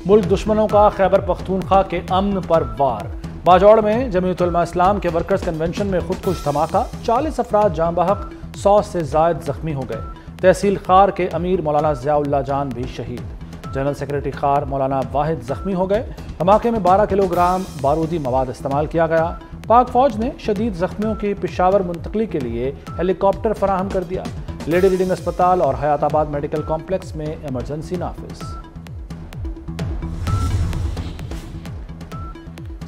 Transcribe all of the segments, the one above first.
मुल्क दुश्मनों का खैबर पख्तूनख्वा के अमन पर वार। बाजौड़ में जमीयत उलमा इस्लाम के वर्कर्स कन्वेंशन में खुदकुश धमाका, 40 अफराद जाँ बहक, 100 से जायद जख्मी हो गए। तहसील खार के अमीर मौलाना ज़ियाउल्लाह जान भी शहीद। जनरल सेक्रेटरी खार मौलाना वाहिद जख्मी हो गए। धमाके में 12 किलोग्राम बारूदी मवाद इस्तेमाल किया गया। पाक फौज ने शदीद जख्मियों की पेशावर मुंतकली के लिए हेलीकॉप्टर फराहम कर दिया। लेडी रीडिंग अस्पताल और हयाताबाद मेडिकल कॉम्प्लेक्स में इमरजेंसी नाफिज।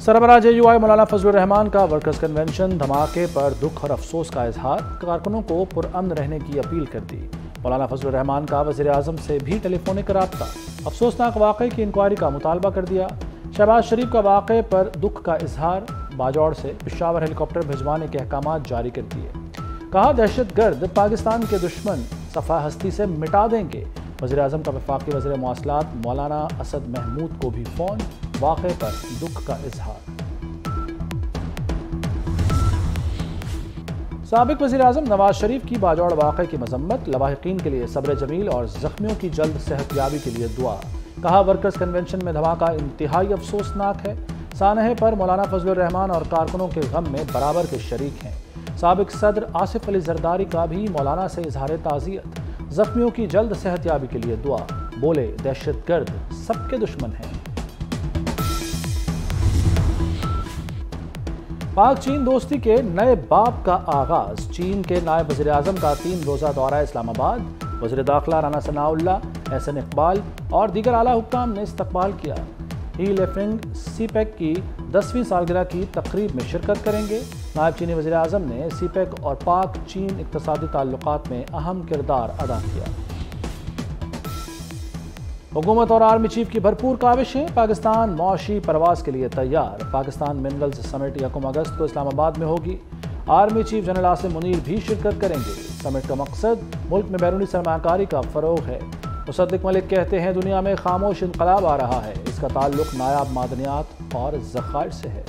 सरबराह JUI मौलाना फजलुर रहमान का वर्कर्स कन्वेंशन, धमाके पर दुख और अफसोस का इजहार, कारकुनों को पुरअमन रहने की अपील कर दी। मौलाना फजलुर रहमान का वज़ीर आज़म से भी टेलीफोनिक रब्ता, अफसोसनाक वाक़े की इंक्वायरी का मुतालबा कर दिया। शहबाज शरीफ का वाक़े पर दुख का इजहार, बाजौड़ से पेशावर हेलीकॉप्टर भिजवाने के अहकामात जारी कर दिए। कहा दहशतगर्द पाकिस्तान के दुश्मन सफ़ा हस्ती से मिटा देंगे। वज़ीर आज़म का वफाकी वज़ीर मवासलात मौलाना असद महमूद को भी फ़ोन, वाक़े पर दुख का इजहार। साबिक वज़ीर आज़म नवाज शरीफ की बाजौड़ वाक़े की मजम्मत, लवाहिकीन के लिए सब्र जमील और जख्मियों की जल्द सेहतयाबी के लिए दुआ। कहा वर्कर्स कन्वेंशन में धमाका इंतहाई अफसोसनाक है। सानहे पर मौलाना फजलुर रहमान और कारकुनों के गम में बराबर के शरीक हैं। साबिक सदर आसिफ अली जरदारी का भी मौलाना से इजहार ताज़ियत, जख्मियों की जल्द सेहतयाबी के लिए दुआ। बोले दहशतगर्द सबके दुश्मन हैं। पाक चीन दोस्ती के नए बाब का आगाज। चीन के नायब वज़ीर आज़म का 3 रोज़ा दौरा इस्लामाबाद, वज़ीर दाखिला राना सनाउल्लाह, एहसन इकबाल और दीगर आला हुक्काम ने इस्तकबाल किया। ही लेफिंग CPEC की 10वीं सालगिरह की तकरीब में शिरकत करेंगे। नायब चीनी वज़ीर आज़म ने CPEC और पाक चीन इक़्तिसादी ताल्लुकात में अहम किरदार अदा किया। हुकूमत और आर्मी चीफ की भरपूर काविशें, पाकिस्तान मौशी परवास के लिए तैयार। पाकिस्तान मिनरल्स समिट 1 अगस्त को इस्लामाबाद में होगी। Army chief general Asim Munir भी शिरकत करेंगे। समिट का मकसद मुल्क में बैरूनी सरमायाकारी का फ़रोग़ है। मुसद्दिक मलिक कहते हैं दुनिया में खामोश इनकलाब आ रहा है, इसका ताल्लुक नायाब मादनियात और ज़खायर से है।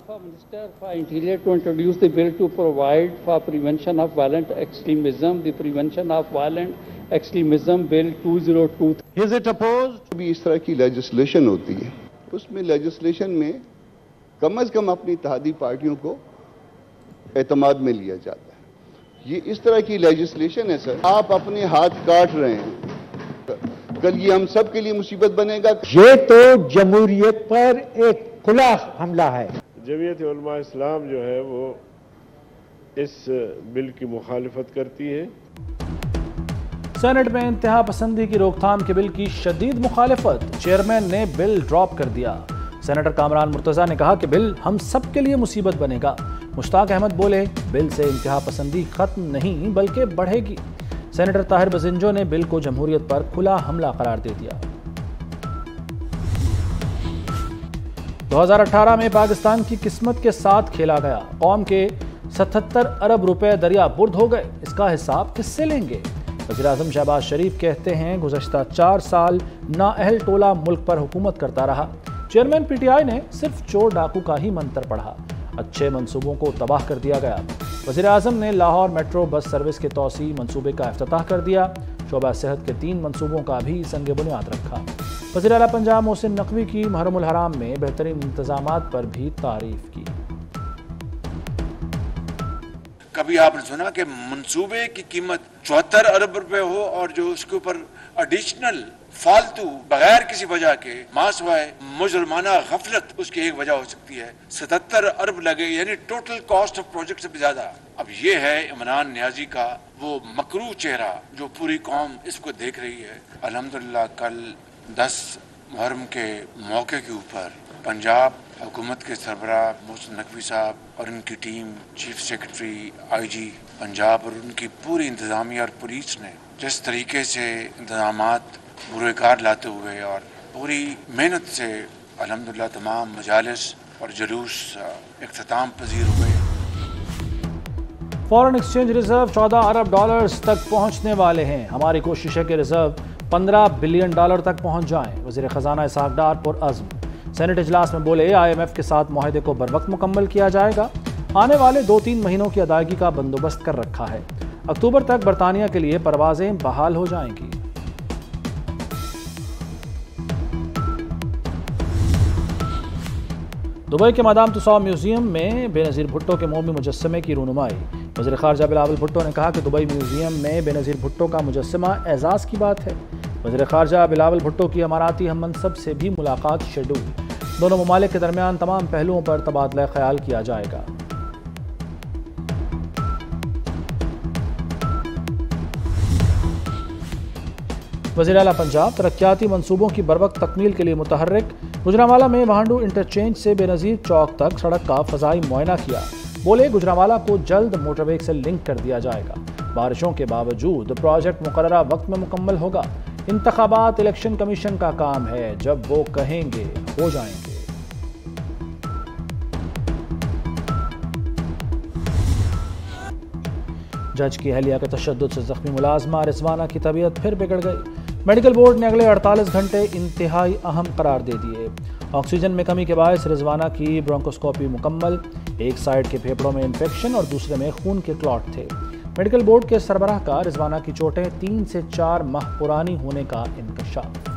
Minister for Interior to introduce the bill to provide for prevention of violent extremism, the Prevention of Violent Extremism Bill 2002। Is it opposed? भी इस तरह की लेजिस्लेशन होती है, उसमें लेजिस्लेशन में कम से कम अपनी इत्तेहादी पार्टियों को एतमाद में लिया जाता है। ये इस तरह की लेजिस्लेशन है सर, आप अपने हाथ काट रहे हैं, कल ये हम सब के लिए मुसीबत बनेगा। ये तो जमहूरियत पर एक खुला हमला है। जमीयत उलमा इस्लाम जो है वो इस बिल की मुखालिफत करती है। सेनेट में इंतहा पसंदी की रोकथाम के बिल की शदीद मुखालिफत, चेयरमैन ने बिल ड्रॉप कर दिया। सेनेटर कामरान मुर्तज़ा ने कहा कि बिल हम सब के लिए मुसीबत बनेगा। मुश्ताक अहमद बोले बिल से इंतहा पसंदी खत्म नहीं बल्कि बढ़ेगी। सेनेटर ताहिर बजिंजो ने बिल को जमहूरियत पर खुला हमला करार दे दिया। 2018 में पाकिस्तान की किस्मत के साथ खेला गया। कौम के 77 अरब रुपए दरिया बुर्द हो गए, इसका हिसाब किससे लेंगे? वज़ीर आज़म शहबाज शरीफ कहते हैं गुज़श्ता 4 साल नाअहल टोला मुल्क पर हुकूमत करता रहा। चेयरमैन PTI ने सिर्फ चोर डाकू का ही मंत्र पढ़ा, अच्छे मंसूबों को तबाह कर दिया गया। वज़ीर आज़म ने लाहौर मेट्रो बस सर्विस के तौसी मंसूबे का इफ्तिताह कर दिया। शोबा सेहत के 3 मंसूबों का भी संग बुनियाद रखा। वज़ीर आला पंजाब मोहसिन नकवी की मुहर्रमुल हराम में बेहतरीन इंतजामात पर भी तारीफ की। कभी आपने सुना कि मंसूबे की कीमत 74 अरब रुपए हो और जो उसके ऊपर एडिशनल फालतू बगैर किसी वजह के मासवाए मुजरमाना गफलत उसकी एक वजह हो सकती है 77 अरब लगे, यानी टोटल कॉस्ट ऑफ प्रोजेक्ट से भी ज्यादा। अब ये है इमरान नियाजी का वो मकरू चेहरा जो पूरी कौम इसको देख रही है। अल्हम्दुलिल्लाह कल 10 मुहर्रम के मौके के ऊपर पंजाब हुकूमत के सरबराह मोहसिन नकवी साहब और उनकी team, chief secretary IG Punjab और उनकी पूरी इंतजामिया और पुलिस ने जिस तरीके से इंतजामात बुरेकार लाते हुए और पूरी मेहनत से अल्हम्दुलिल्लाह तमाम मजालिस और जुलूस इख्तिताम पजीर हुए। फॉरेन एक्सचेंज रिजर्व 14 अरब डॉलर्स तक पहुंचने वाले हैं। हमारी कोशिश है कि रिजर्व 15 बिलियन डॉलर तक पहुंच जाएं। वज़ीर ख़जाना इसहाक डार पुरअज़्म सेनेट इजलास में बोले IMF के साथ मुआहदे को बरवक्त मुकम्मल किया जाएगा। आने वाले 2-3 महीनों की अदायगी का बंदोबस्त कर रखा है। अक्टूबर तक बरतानिया के लिए परवाजें बहाल हो जाएंगी। दुबई के मादाम तुसाद म्यूजियम में बेनज़ीर भुट्टो के मोमी मुजस्समे की रूनुमाई। वज़ीर ख़ारजा बिलावल भुट्टो ने कहा कि दुबई म्यूजियम में बेनज़ीर भुट्टो का मुजस्समा एजाज़ की बात है। वज़ीर ख़ारजा बिलावल भुट्टो की अमाराती हम मनसब से भी मुलाकात शेड्यूल। दोनों ममालिक के दरमियान तमाम पहलुओं पर तबादला ख्याल किया जाएगा। वज़ीर आला पंजाब तरक्याती मनसूबों की बरवक्त तकमील के लिए मुतहर्रिक। गुजरांवाला में वाहंडू इंटरचेंज से बेनज़ीर चौक तक सड़क का फ़ज़ाई मुआयना किया। बोले गुजरांवाला को जल्द मोटरवे से लिंक कर दिया जाएगा। बारिशों के बावजूद प्रोजेक्ट मुकर्ररा वक्त में मुकम्मल होगा। इंतखाबात इलेक्शन कमीशन का काम है, जब वो कहेंगे हो जाएंगे। जज की अहलिया के तशद्दुद से जख्मी मुलाजमा रिजवाना की तबीयत फिर बिगड़ गई। मेडिकल बोर्ड ने अगले 48 घंटे इंतहाई अहम करार दे दिए। ऑक्सीजन में कमी के बायस रिजवाना की ब्रोंकोस्कोपी मुकम्मल। एक साइड के फेफड़ों में इन्फेक्शन और दूसरे में खून के क्लॉट थे। मेडिकल बोर्ड के सरबराह का रिजवाना की चोटें 3 से 4 माह पुरानी होने का इंकशाफ।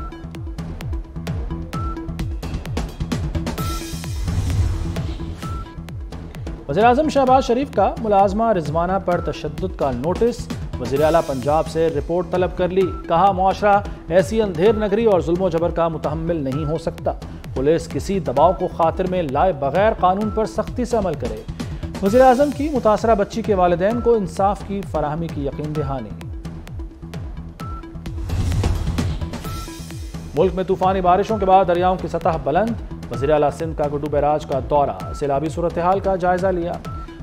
वज़ीर-ए-आज़म शहबाज शरीफ का मुलाजमा रिजवाना पर तशद्दुद का नोटिस। वज़ीर आला पंजाब से रिपोर्ट तलब कर ली। कहा मुआशरा ऐसी अंधेर नगरी और जुल्म जबर का मुतहम्मिल नहीं हो सकता। पुलिस किसी दबाव को खातिर में लाए बगैर कानून पर सख्ती से अमल करे। वज़ीर-ए-आज़म की मुतासरा बच्ची के वालिदैन को इंसाफ की फराहमी की यकीन दहानी। मुल्क में तूफानी बारिशों के बाद दरियाओं की सतह बुलंद। वज़ीर आला सिंध का गुड्डू बैराज का दौरा, सैलाबी सूरत हाल का जायजा लिया।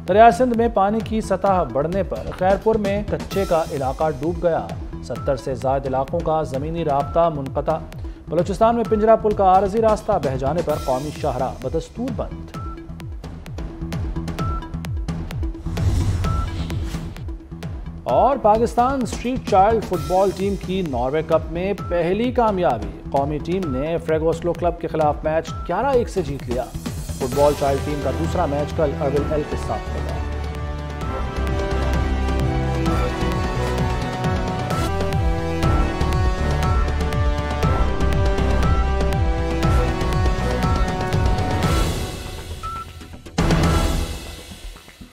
दरिया सिंध में पानी की सतह बढ़ने पर खैरपुर में कच्चे का इलाका डूब गया। 70 से ज़ायद इलाकों का ज़मीनी राब्ता मुनक़ता। बलूचिस्तान में पिंजरा पुल का आरज़ी रास्ता बह जाने पर कौमी शाहरा बदस्तूर बंद। और Pakistan street child football team की नॉर्वे कप में पहली कामयाबी। कौमी टीम ने फ्रेगोस्लो क्लब के खिलाफ मैच 11-1 से जीत लिया। फुटबॉल चाइल्ड टीम का दूसरा मैच कल अर्विल एल के साथ होगा।